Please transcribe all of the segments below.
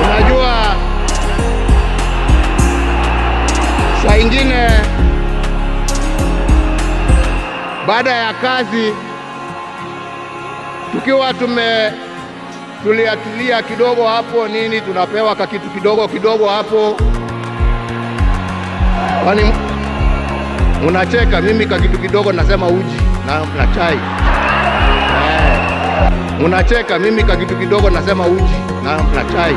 Unajua saa ingine baada ya kazi tukiwa tulia kidogo hapo nini, tunapewa kakitu kidogo hapo. Kwani unacheka? Mimi kakitu kidogo nasema uji na chai. Unacheka? Mimi kakitu kidogo nasema uji na chai.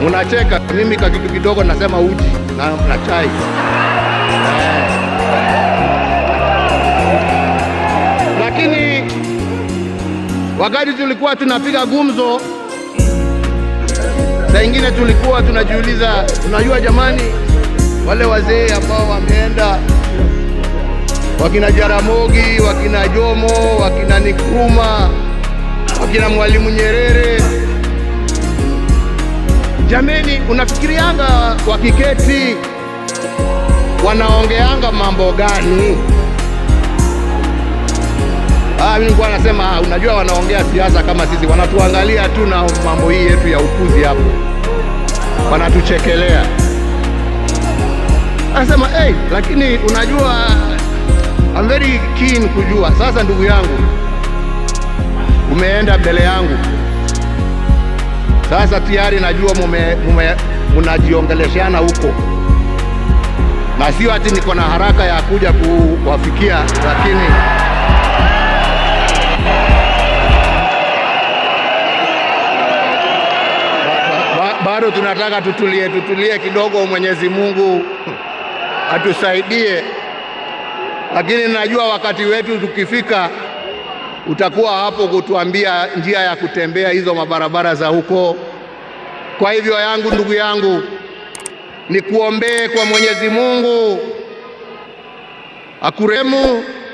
Unacheka? Mimi kakitu kidogo nasema uji na chai. Lakini wakati tulikuwa tunapiga gumzo, saa ingine tulikuwa tunajiuliza, unajua jamani, wale wazee ambao wameenda, wakina Jaramogi, wakina Jomo, wakina Nkrumah, wakina Mwalimu Nyerere, jameni, unafikirianga wakiketi wanaongeanga mambo gani? Mimi nilikuwa nasema unajua, wanaongea siasa kama sisi, wanatuangalia tu na mambo hii yetu ya upuzi hapo, wanatuchekelea. Anasema lakini unajua, I'm very keen kujua. Sasa ndugu yangu, umeenda mbele yangu sasa, tayari najua mnajiongeleshana huko, na sio ati niko na haraka ya kuja kuwafikia, lakini bado tunataka tutulie kidogo. Mwenyezi Mungu atusaidie, lakini najua wakati wetu tukifika utakuwa hapo kutuambia njia ya kutembea hizo mabarabara za huko. Kwa hivyo ndugu yangu, nikuombee kwa Mwenyezi Mungu akurehemu